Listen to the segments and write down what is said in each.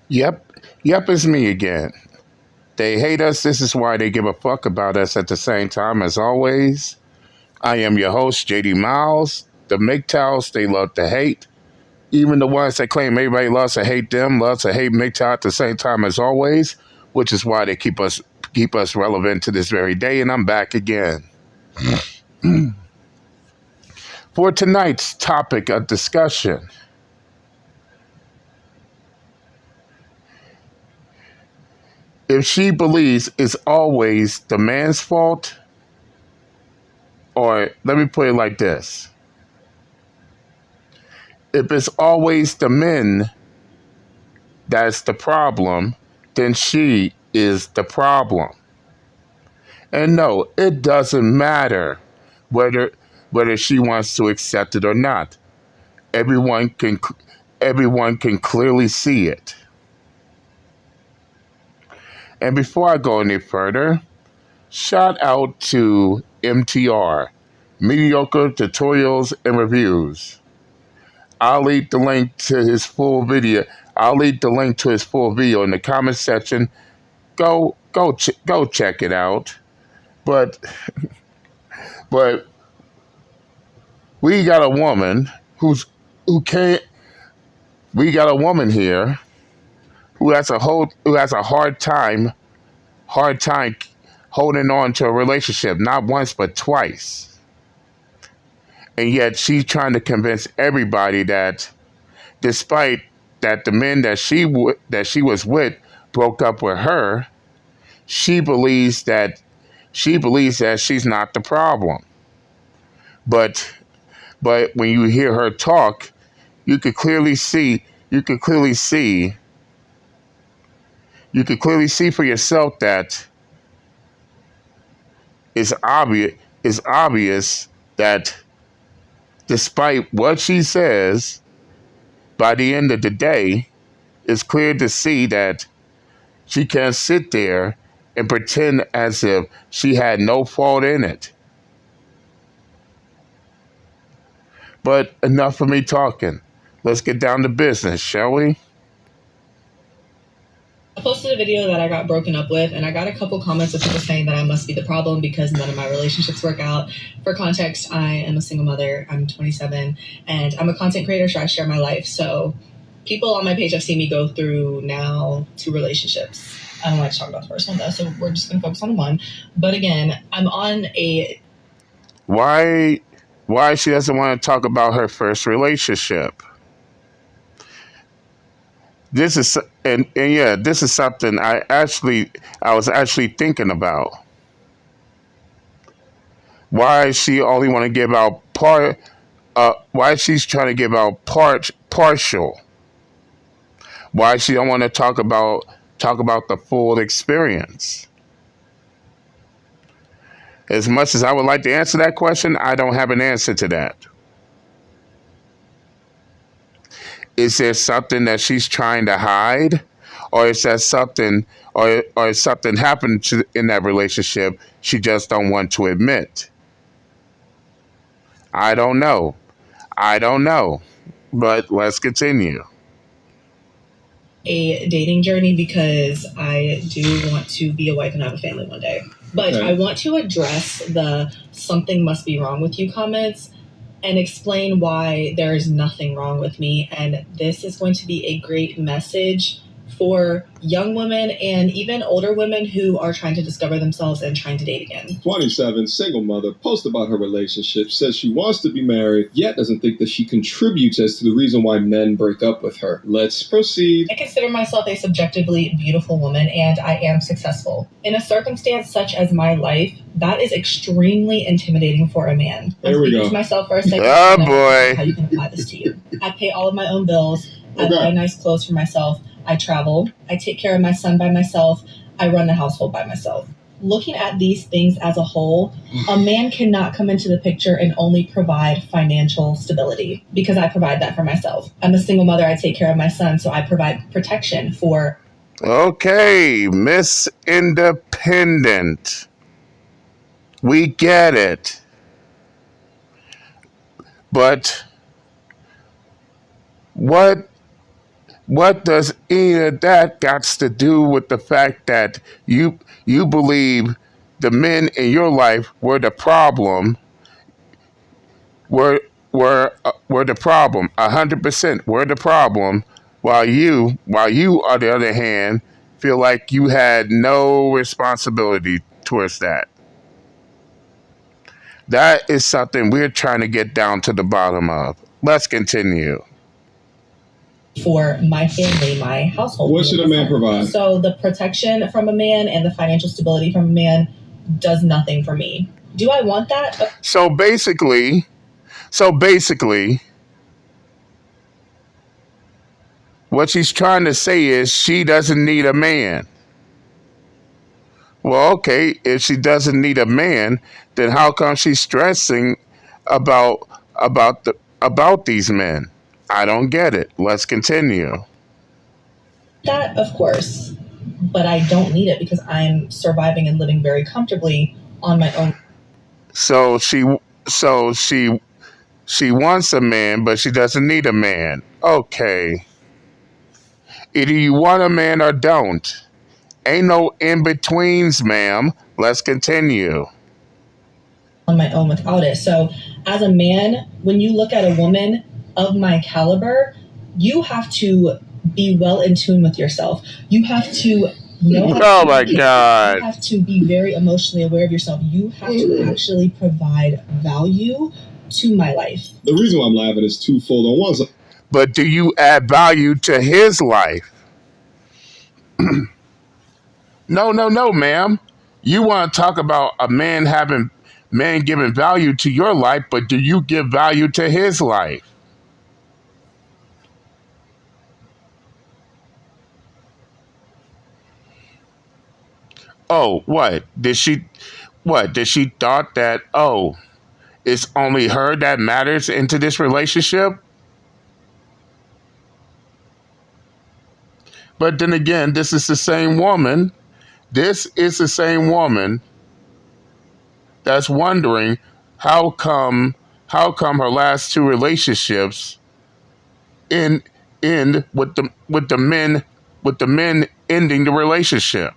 Yep, yep, it's me again. They hate us. This is why they give a fuck about us at the same time. As always, I am your host, JD Miles. The MGTOWs, they love to hate. Even the ones that claim everybody loves to hate them, loves to hate MGTOW at the same time as always, which is why they keep us relevant to this very day. And I'm back again. For tonight's topic of discussion, if she believes it's always the man's fault, or let me put it like this, if it's always the men that's the problem, then she is the problem. And no, it doesn't matter whether whether she wants to accept it or not. Everyone can everyone can clearly see it. And before I go any further, shout out to MTR, Mediocre Tutorials and Reviews. I'll leave the link to his full video. I'll leave the link to his full video in the comment section. Go check it out. But but we got a woman who can't. We got a woman here who has a hard time holding on to a relationship, not once but twice. And yet she's trying to convince everybody that despite that the men that she was with broke up with her, she believes that she's not the problem. But when you hear her talk, you could clearly see for yourself that it's obvious that despite what she says, by the end of the day, it's clear to see that she can't sit there and pretend as if she had no fault in it. But enough of me talking. Let's get down to business, shall we? I posted a video that I got broken up with, and I got a couple comments of people saying that I must be the problem because none of my relationships work out. For context, I am a single mother. I'm 27, and I'm a content creator, so I share my life. So people on my page have seen me go through now 2 relationships. I don't like to talk about the first one, though, so we're just going to focus on one. But again, I'm on a... Why she doesn't want to talk about her first relationship? This is this is something I was actually thinking about. Why she only want to give out why she's trying to give out partial. Why she don't want to talk about the full experience. As much as I would like to answer that question, I don't have an answer to that. Is there something that she's trying to hide? Or is that something or something happened in that relationship she just don't want to admit? I don't know. But let's continue. A dating journey because I do want to be a wife and have a family one day. But okay. I want to address the something must be wrong with you comments and explain why there is nothing wrong with me. And this is going to be a great message for young women and even older women who are trying to discover themselves and trying to date again. 27, single mother, posts about her relationship, says she wants to be married, yet doesn't think that she contributes as to the reason why men break up with her. Let's proceed. I consider myself a subjectively beautiful woman, and I am successful. In a circumstance such as my life, that is extremely intimidating for a man. There we go. To myself for a second. Oh boy. How you can apply this to you. I pay all of my own bills. I buy nice clothes for myself. I travel. I take care of my son by myself. I run the household by myself. Looking at these things as a whole, a man cannot come into the picture and only provide financial stability because I provide that for myself. I'm a single mother. I take care of my son, so I provide protection for... Okay, Miss Independent. We get it. But what What does any of that got to do with the fact that you believe the men in your life were the problem, were were the problem, 100% were the problem, while you on the other hand feel like you had no responsibility towards that. That is something we're trying to get down to the bottom of. Let's continue. For my family, my household. What should a man provide? So the protection from a man and the financial stability from a man does nothing for me. Do I want that? So basically, what she's trying to say is she doesn't need a man. Well, okay, if she doesn't need a man, then how come she's stressing about about these men? I don't get it. Let's continue. That, of course, but I don't need it because I'm surviving and living very comfortably on my own. So she wants a man, but she doesn't need a man. Okay. Either you want a man or don't. Ain't no in betweens, ma'am. Let's continue. On my own without it. So, as a man, when you look at a woman of my caliber, you have to be well in tune with yourself. You have to know how Oh to my communicate. God. You have to be very emotionally aware of yourself. You have to actually provide value to my life. The reason why I'm laughing is twofold. On one side, But do you add value to his life? No, no, no, ma'am. You want to talk about a man giving value to your life, but do you give value to his life? Oh, what? Did she thought that, oh, it's only her that matters into this relationship? But then again, this is the same woman. This is the same woman that's wondering how come her last two relationships end end with the men ending the relationship.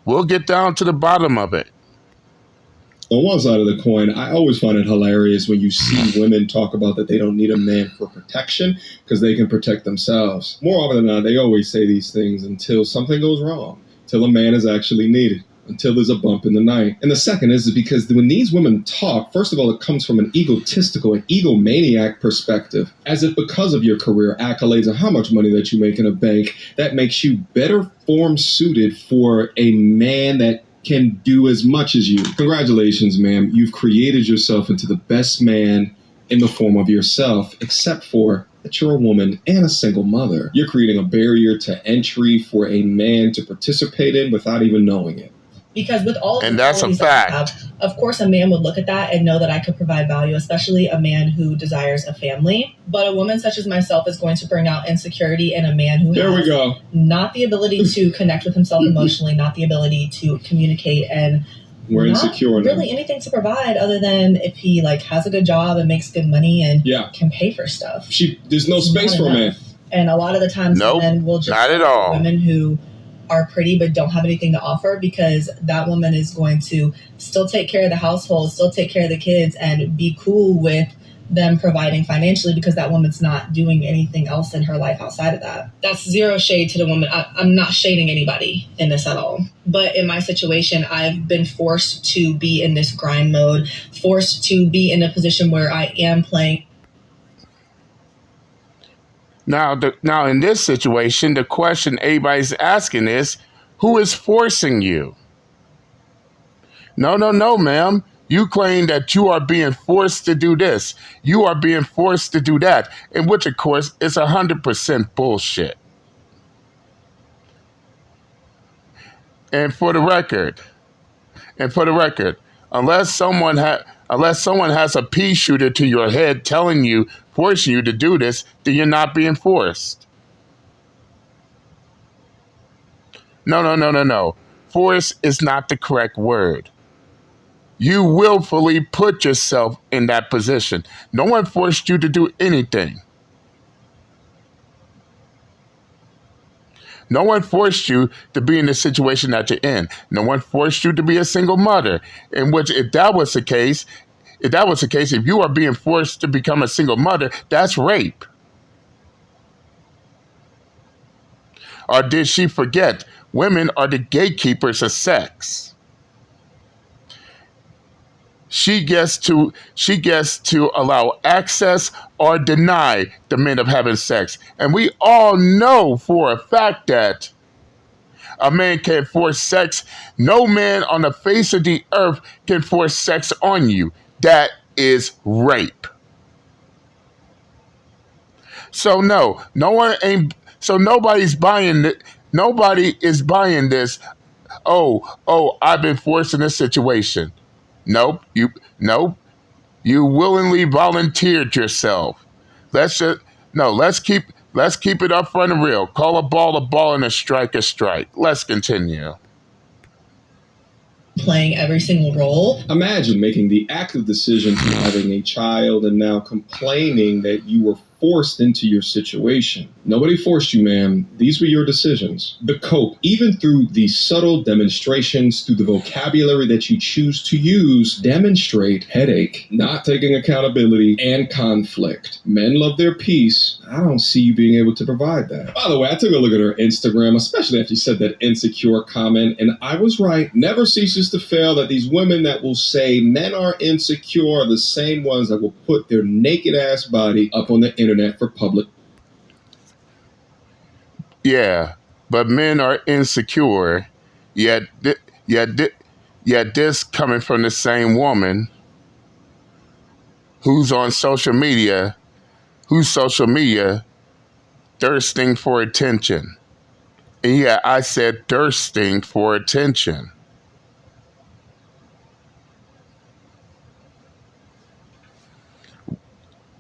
We'll get down to the bottom of it. on one side of the coin, I always find it hilarious when you see women talk about that they don't need a man for protection because they can protect themselves. More often than not, they always say these things until something goes wrong, till a man is actually needed, until there's a bump in the night. And the second is because when these women talk, first of all, it comes from an egotistical and egomaniac perspective, as if because of your career accolades and how much money that you make in a bank, that makes you better form suited for a man that can do as much as you. Congratulations, ma'am. You've created yourself into the best man in the form of yourself, except for that you're a woman and a single mother. You're creating a barrier to entry for a man to participate in without even knowing it. Because with all of And the that's a qualities that I fact. have, of course, a man would look at that and know that I could provide value, especially a man who desires a family. But a woman such as myself is going to bring out insecurity in a man who There we has go. not the ability to connect with himself emotionally, not the ability to communicate, and We're not insecure now. really anything to provide other than if he like has a good job and makes good money and Yeah. can pay for stuff. There's no It's space not for a man. enough. And a lot of the times Nope, men will just not at go for all. women who are pretty but don't have anything to offer, because that woman is going to still take care of the household, still take care of the kids, and be cool with them providing financially because that woman's not doing anything else in her life outside of that. That's zero shade to the woman. I'm not shading anybody in this at all. But in my situation, I've been forced to be in this grind mode, forced to be in a position where I am playing. Now, in this situation, the question everybody's asking is, who is forcing you? No, no, no, ma'am. You claim that you are being forced to do this. You are being forced to do that, in which, of course, is 100% bullshit. And for the record, unless someone has a pea shooter to your head telling you, forcing you to do this, then you're not being forced. No, no, no, no, no. Force is not the correct word. You willfully put yourself in that position. No one forced you to do anything. No one forced you to be in the situation that you're in. No one forced you to be a single mother. In which, if that was the case, if you are being forced to become a single mother, that's rape. Or did she forget women are the gatekeepers of sex? She gets to allow access or deny the men of having sex. And we all know for a fact that a man can't force sex. No man on the face of the earth can force sex on you. That is rape. So no one ain't. So nobody's buying it. Nobody is buying this. Oh, I've been forced in this situation. Nope, nope. You willingly volunteered yourself. Let's just no. Let's keep it up front and real. Call a ball, and a strike a strike. Let's continue. Playing every single role. Imagine making the active decision to having a child and now complaining that you were forced into your situation. Nobody forced you, ma'am. These were your decisions. The cope, even through the subtle demonstrations, through the vocabulary that you choose to use, demonstrate headache, not taking accountability, and conflict. Men love their peace. I don't see you being able to provide that. By the way, I took a look at her Instagram, especially after you said that insecure comment, and I was right. Never ceases to fail that these women that will say men are insecure are the same ones that will put their naked ass body up on the internet for public. Yeah, but men are insecure. Yet this coming from the same woman who's on social media, thirsting for attention. And yeah, I said thirsting for attention.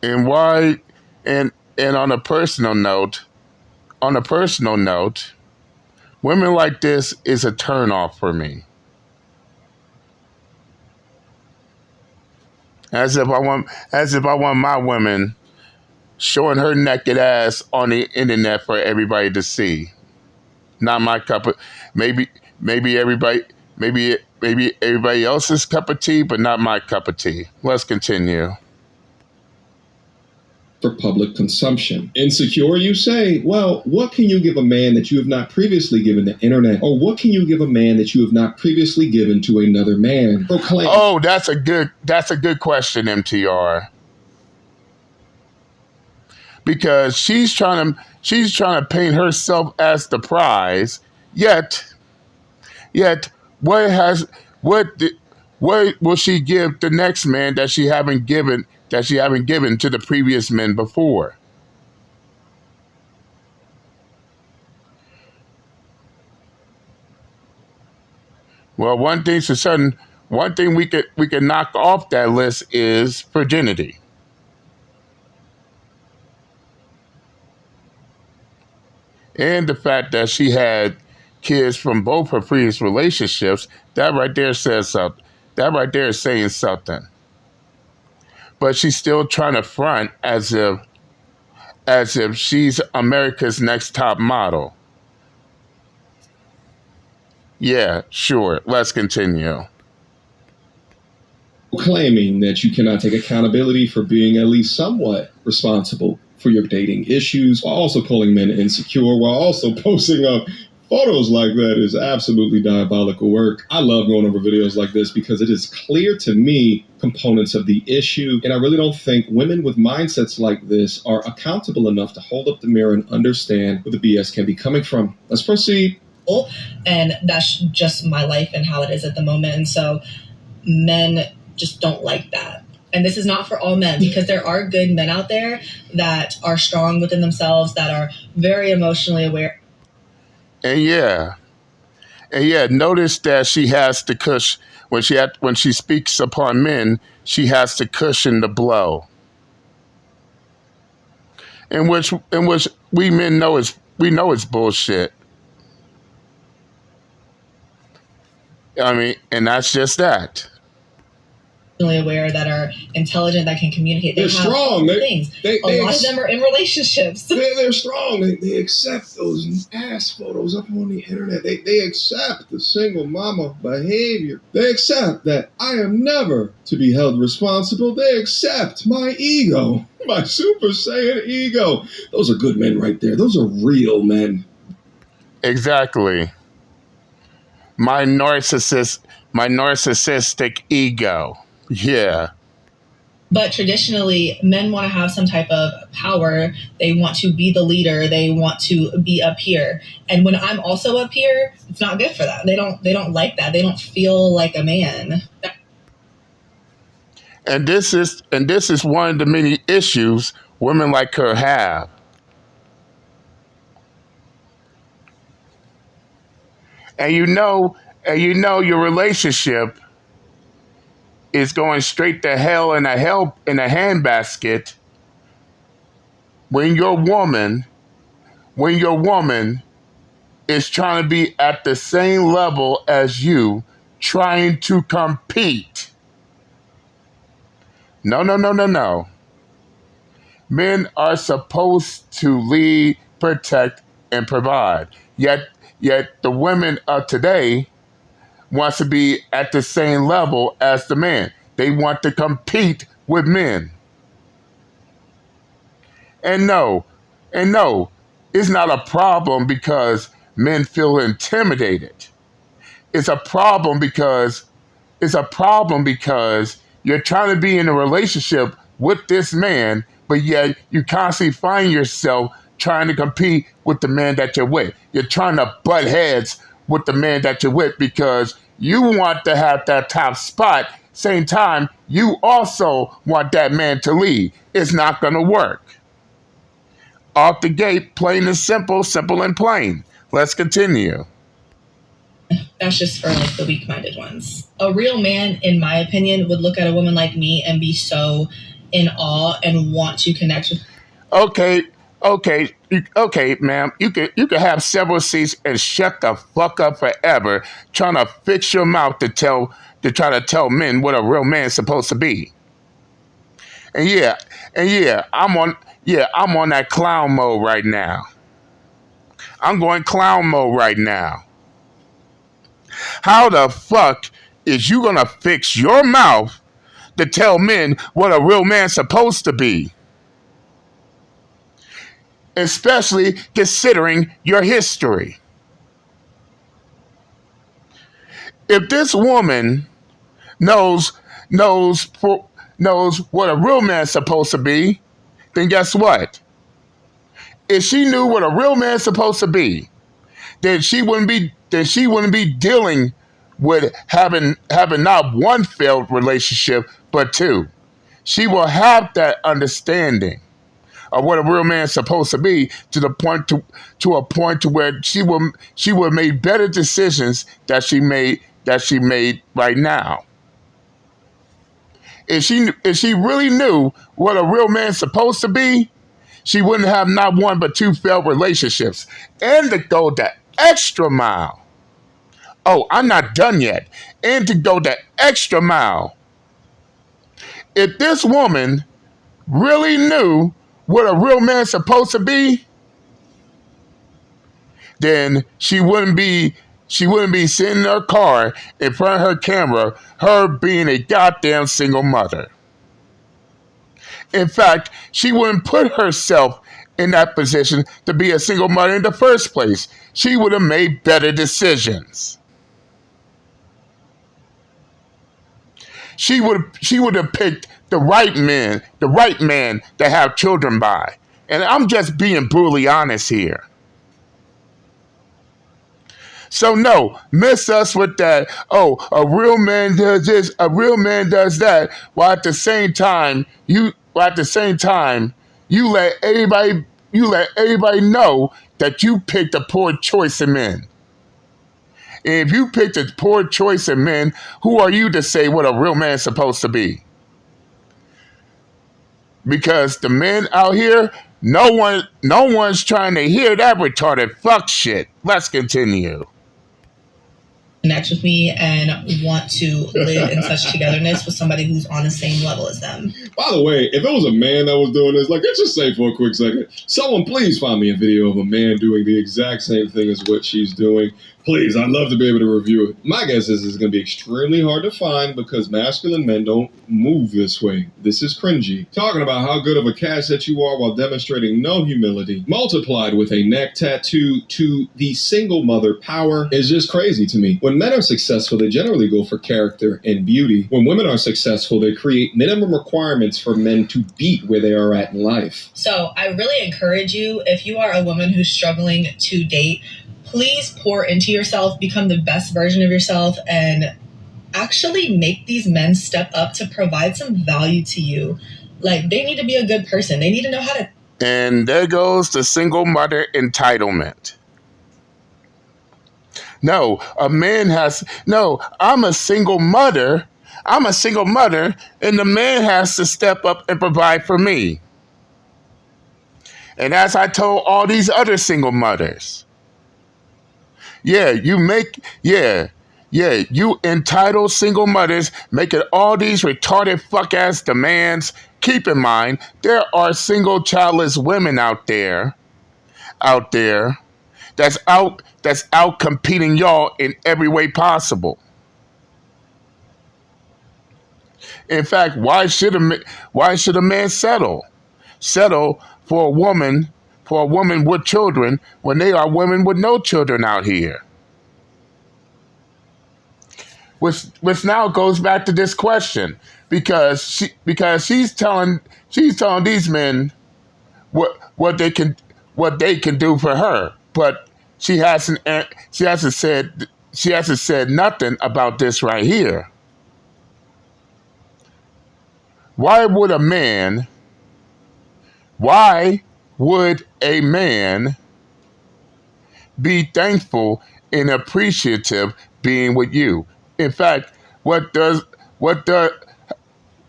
And why? And on a personal note, women like this is a turnoff for me. As if I want my women showing her naked ass on the internet for everybody to see. Not my cup of maybe everybody else's cup of tea, but not my cup of tea. Let's continue. For public consumption. Insecure, you say? Well, what can you give a man that you have not previously given the internet? Or what can you give a man that you have not previously given to another man? Proclaim. Oh, that's a good question, MTR. Because she's trying to paint herself as the prize, yet what will she give the next man that she haven't given to the previous men before? Well, one thing's for certain. One thing we could knock off that list is virginity. And the fact that she had kids from both her previous relationships, that right there says something. That right there is saying something. But she's still trying to front as if she's America's next top model. Yeah, sure. Let's continue. Claiming that you cannot take accountability for being at least somewhat responsible for your dating issues, while also calling men insecure, while also posting up photos like that is absolutely diabolical work. I love going over videos like this because it is clear to me components of the issue, and I really don't think women with mindsets like this are accountable enough to hold up the mirror and understand where the BS can be coming from. Let's proceed. And that's just my life and how it is at the moment. And so men just don't like that. And this is not for all men, because there are good men out there that are strong within themselves, that are very emotionally aware. And yeah, notice that she has to cushion when she speaks upon men. She has to cushion the blow, in which we men know it's bullshit. I mean, and that's just that. aware, that are intelligent, that can communicate. They're strong. Things. A lot of them are in relationships. They're strong. They accept those ass photos up on the internet. They accept the single mama behavior. They accept that I am never to be held responsible. They accept my ego, my Super Saiyan ego. Those are good men right there. Those are real men. Exactly. My narcissistic ego. Yeah. But traditionally, men want to have some type of power. They want to be the leader. They want to be up here. And when I'm also up here, it's not good for them. They don't like that. They don't feel like a man. And this is one of the many issues women like her have. And you know your relationship is going straight to hell in a handbasket when your woman is trying to be at the same level as you, trying to compete. No. Men are supposed to lead, protect, and provide. Yet the women of today wants to be at the same level as the man. They want to compete with men. And no, it's not a problem because men feel intimidated. It's a problem because you're trying to be in a relationship with this man, but yet you constantly find yourself trying to compete with the man that you're with. You're trying to butt heads with the man that you're with because you want to have that top spot. Same time, you also want that man to lead. It's not going to work. Off the gate, plain and simple and plain. Let's continue. That's just for like the weak-minded ones. A real man, in my opinion, would look at a woman like me and be so in awe and want to connect with. Okay, ma'am. You could have several seats and shut the fuck up forever, trying to fix your mouth to try to tell men what a real man's supposed to be. And I'm on that clown mode right now. I'm going clown mode right now. How the fuck is you gonna fix your mouth to tell men what a real man's supposed to be? Especially considering your history. If this woman knows what a real man's supposed to be, then guess what? If she knew what a real man's supposed to be, then she wouldn't be dealing with having not one failed relationship but two. She will have that understanding of what a real man's supposed to be to a point to where she will make better decisions that she made right now. If she really knew what a real man's supposed to be, she wouldn't have not one but two failed relationships. And to go the extra mile. Oh, I'm not done yet. And to go the extra mile. If this woman really knew what a real man's supposed to be, then she wouldn't be sitting in her car in front of her camera, her being a goddamn single mother. In fact, she wouldn't put herself in that position to be a single mother in the first place. She would have made better decisions. She would have picked the right man to have children by. And I'm just being brutally honest here. So no, miss us with that. Oh, a real man does this, a real man does that. While at the same time, you let everybody know that you picked a poor choice of men. And if you picked a poor choice of men, who are you to say what a real man's supposed to be? Because the men out here, no one's trying to hear that retarded fuck shit. Let's continue. connect with me and want to live in such togetherness with somebody who's on the same level as them. By the way, if it was a man that was doing this, like, let's just say for a quick second, someone please find me a video of a man doing the exact same thing as what she's doing. Please, I'd love to be able to review it. My guess is it's going to be extremely hard to find because masculine men don't move this way. This is cringy. Talking about how good of a catch that you are while demonstrating no humility, multiplied with a neck tattoo to the single mother power, is just crazy to me. When men are successful, they generally go for character and beauty. When women are successful, they create minimum requirements for men to beat where they are at in life. So I really encourage you, if you are a woman who's struggling to date, please pour into yourself, become the best version of yourself, and actually make these men step up to provide some value to you. Like, they need to be a good person. They need to know how to. And there goes the single mother entitlement. No, I'm a single mother. I'm a single mother, and the man has to step up and provide for me. And as I told all these other single mothers, you entitled single mothers making all these retarded fuck ass demands. Keep in mind, there are single childless women out there that's out competing y'all in every way possible. In fact, why should a man settle for a woman with children when they are women with no children out here? Which now goes back to this question, because she's telling these men what they can do for her, but she hasn't said nothing about this right here. Why would a man be thankful and appreciative being with you? In fact, matter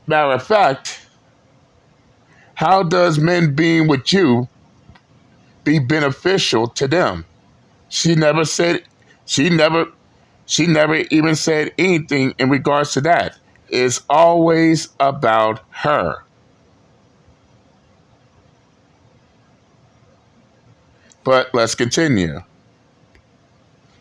of fact, how does men being with you be beneficial to them? She never even said anything in regards to that. It's always about her. But let's continue.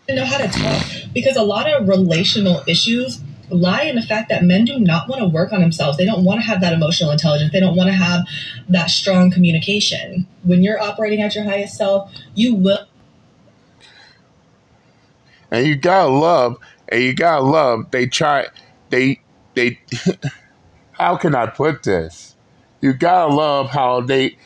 To know how to talk, because a lot of relational issues lie in the fact that men do not want to work on themselves. They don't want to have that emotional intelligence. They don't want to have that strong communication. When you're operating at your highest self, you will. And you gotta love, they how can I put this? You gotta love how they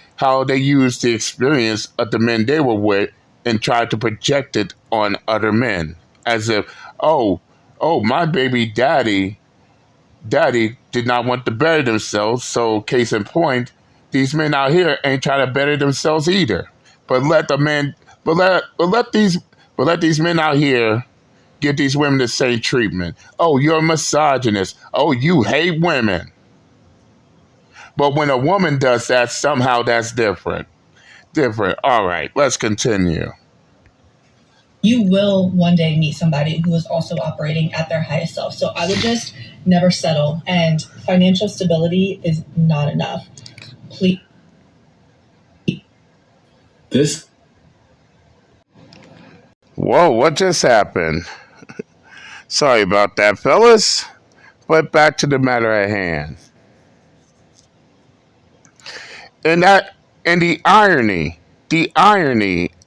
use the experience of the men they were with and try to project it on other men, as if, oh, my baby daddy did not want to better themselves, so case in point, these men out here ain't trying to better themselves either. But let these men out here give these women the same treatment. Oh, you're a misogynist. Oh, you hate women. But when a woman does that, somehow that's different. All right, let's continue. You will one day meet somebody who is also operating at their highest self. So I would just never settle. And financial stability is not enough. Please. Whoa, what just happened? Sorry about that, fellas. But back to the matter at hand. And the irony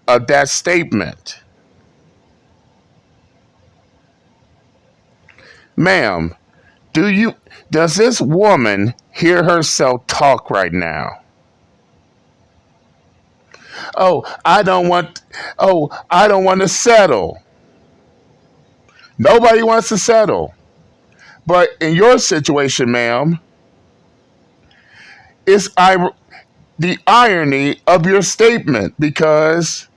of that statement. Ma'am, does this woman hear herself talk right now? I don't want to settle. Nobody wants to settle. But in your situation, ma'am, it's the irony of your statement, because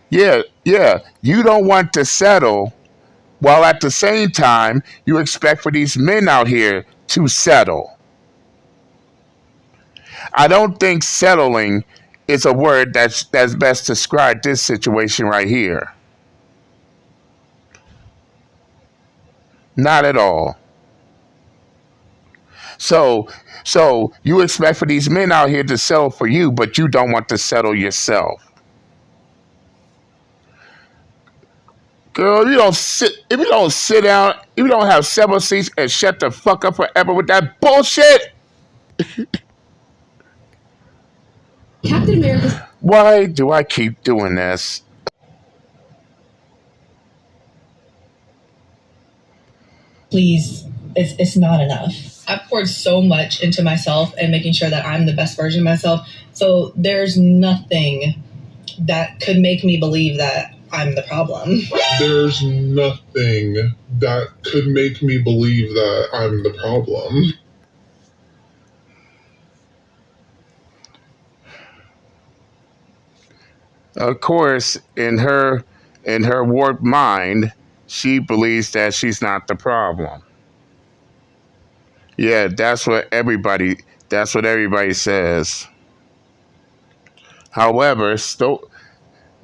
you don't want to settle, while at the same time you expect for these men out here to settle. I don't think settling is a word that's best described this situation right here. Not at all. So, so you expect for these men out here to settle for you, but you don't want to settle yourself. Girl, if you don't sit down, if you don't have several seats and shut the fuck up forever with that bullshit. Captain America's Why do I keep doing this? please, it's not enough. I've poured so much into myself and making sure that I'm the best version of myself. So there's nothing that could make me believe that I'm the problem. There's nothing that could make me believe that I'm the problem. Of course, in her warped mind, she believes that she's not the problem. Yeah, that's what everybody says. However,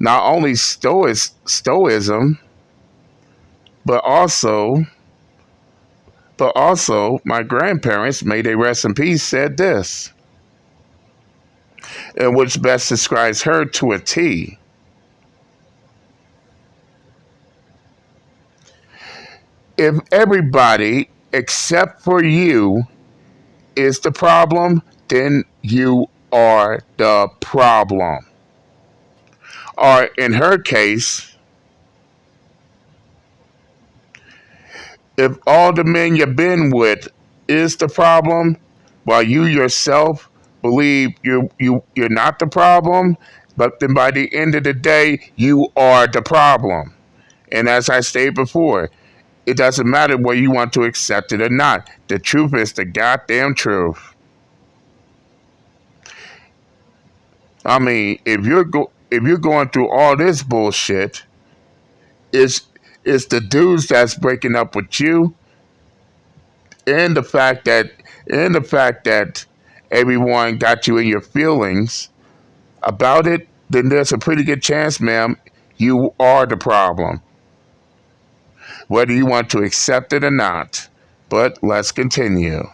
not only stoicism, but also my grandparents, may they rest in peace, said this, and which best describes her to a T. If everybody except for you is the problem, then you are the problem. Or in her case, if all the men you've been with is the problem, while you yourself believe you're not the problem, but then by the end of the day, you are the problem. And as I stated before, it doesn't matter whether you want to accept it or not. The truth is the goddamn truth. I mean, if you're going through all this bullshit, it's the dudes that's breaking up with you, and the fact that everyone got you in your feelings about it, then there's a pretty good chance, ma'am, you are the problem, whether you want to accept it or not. But let's continue.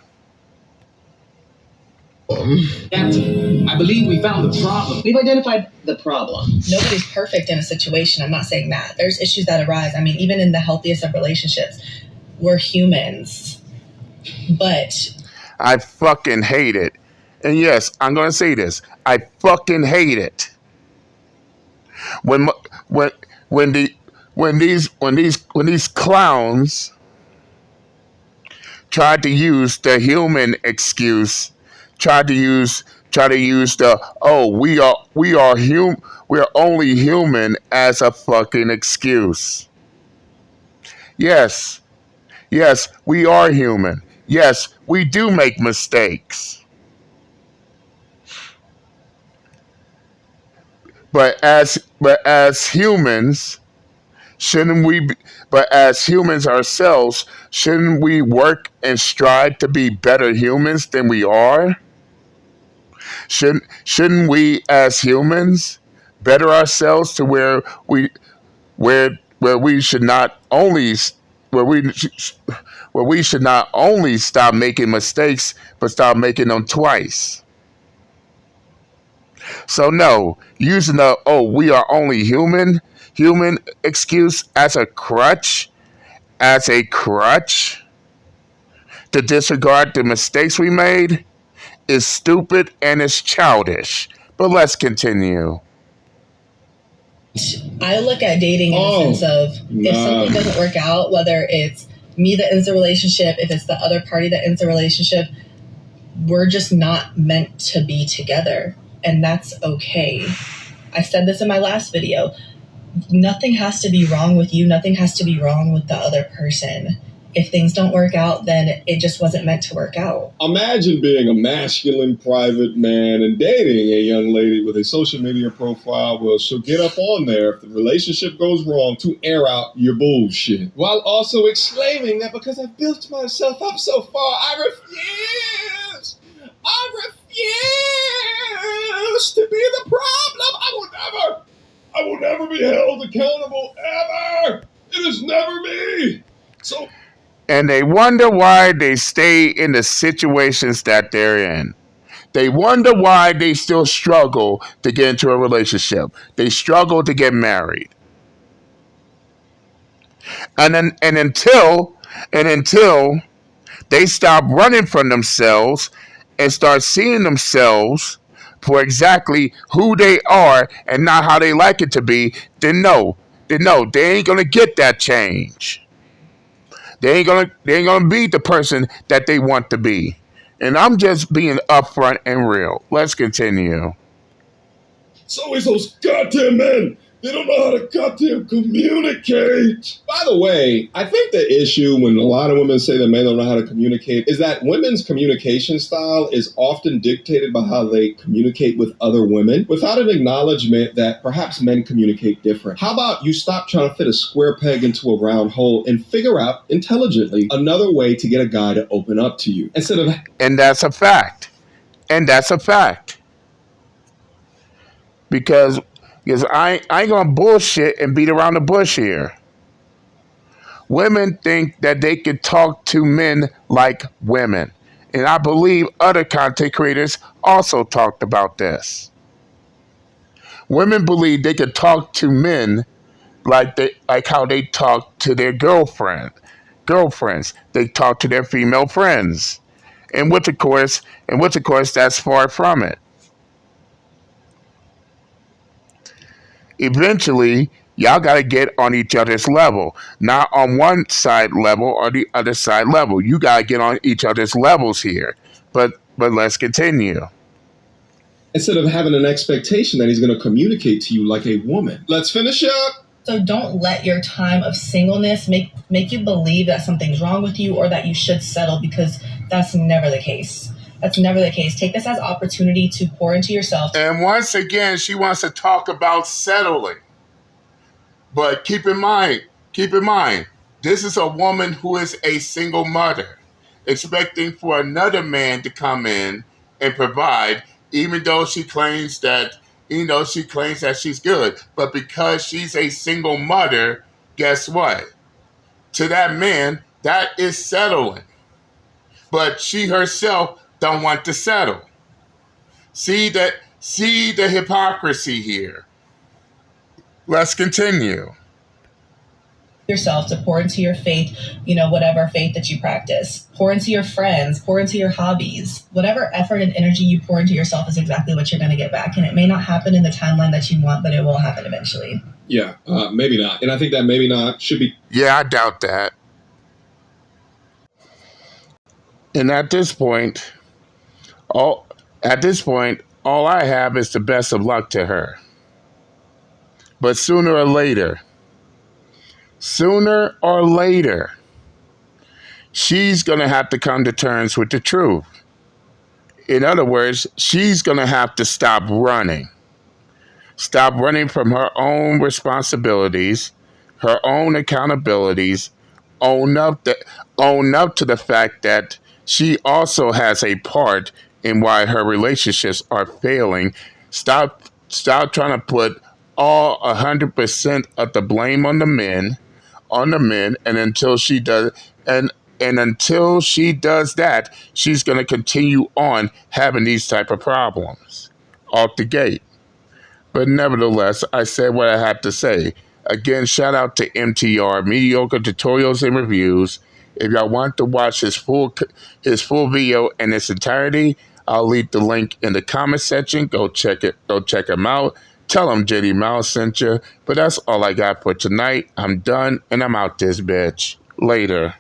Captain, I believe we found the problem. We've identified the problem. Nobody's perfect in a situation. I'm not saying that. There's issues that arise. I mean, even in the healthiest of relationships, we're humans. But I fucking hate it. And yes, I'm gonna say this. I fucking hate it. When when when the when these clowns tried to use the human excuse, tried to use the, oh, we are only human as a fucking excuse. Yes, yes, we are human. Yes, we do make mistakes. But as humans, shouldn't we be, but as humans ourselves, shouldn't we work and strive to be better humans than we are? Shouldn't we as humans better ourselves to where we should not only where we where we should not only stop making mistakes, but stop making them twice? So no, using the, oh, we are only human excuse as a crutch to disregard the mistakes we made is stupid and it's childish. But let's continue. I look at dating in the sense of, if something doesn't work out, whether it's me that ends the relationship, if it's the other party that ends the relationship, we're just not meant to be together. And that's okay. I said this in my last video. Nothing has to be wrong with you. Nothing has to be wrong with the other person. If things don't work out, then it just wasn't meant to work out. Imagine being a masculine private man and dating a young lady with a social media profile where she'll get up on there if the relationship goes wrong to air out your bullshit, while also exclaiming that because I've built myself up so far, I refuse to be the problem. I will never be held accountable ever. It is never me. So And they wonder why they stay in the situations that they're in. They wonder why they still struggle to get into a relationship. They struggle to get married. And until they stop running from themselves and start seeing themselves for exactly who they are and not how they like it to be, then no, they ain't gonna get that change. They ain't gonna be the person that they want to be. And I'm just being upfront and real. Let's continue. It's always those goddamn men. They don't know how to goddamn communicate. By the way, I think the issue when a lot of women say that men don't know how to communicate is that women's communication style is often dictated by how they communicate with other women without an acknowledgement that perhaps men communicate different. How about you stop trying to fit a square peg into a round hole and figure out intelligently another way to get a guy to open up to you instead of... And that's a fact. And that's a fact. Because I ain't gonna bullshit and beat around the bush here. Women think that they can talk to men like women. And I believe other content creators also talked about this. Women believe they can talk to men like how they talk to their girlfriends. They talk to their female friends. And which of course that's far from it. Eventually, y'all got to get on each other's level, not on one side level or the other side level. You got to get on each other's levels here. But let's continue. Instead of having an expectation that he's going to communicate to you like a woman. Let's finish up. So don't let your time of singleness make you believe that something's wrong with you or that you should settle, because that's never the case. That's never the case. Take this as opportunity to pour into yourself. And once again, she wants to talk about settling. But keep in mind, this is a woman who is a single mother, expecting for another man to come in and provide, even though she claims that, she's good. But because she's a single mother, guess what? To that man, that is settling. But she herself don't want to settle. See the hypocrisy here. Let's continue. Yourself to pour into your faith, whatever faith that you practice. Pour into your friends, pour into your hobbies. Whatever effort and energy you pour into yourself is exactly what you're going to get back. And it may not happen in the timeline that you want, but it will happen eventually. Yeah, maybe not. And I think that maybe not should be... Yeah, I doubt that. And at this point, all I have is the best of luck to her. But sooner or later, she's going to have to come to terms with the truth. In other words, she's going to have to stop running. Stop running from her own responsibilities, her own accountabilities, own up to the fact that she also has a part in why her relationships are failing. Stop trying to put all 100% of the blame on the men, and until she does that, she's going to continue on having these type of problems off the gate. But nevertheless, I said what I had to say. Again, shout out to MTR, Mediocre Tutorials and Reviews. If y'all want to watch his full video in its entirety, I'll leave the link in the comment section. Go check him out. Tell him JD Mouse sent you. But that's all I got for tonight. I'm done and I'm out this bitch. Later.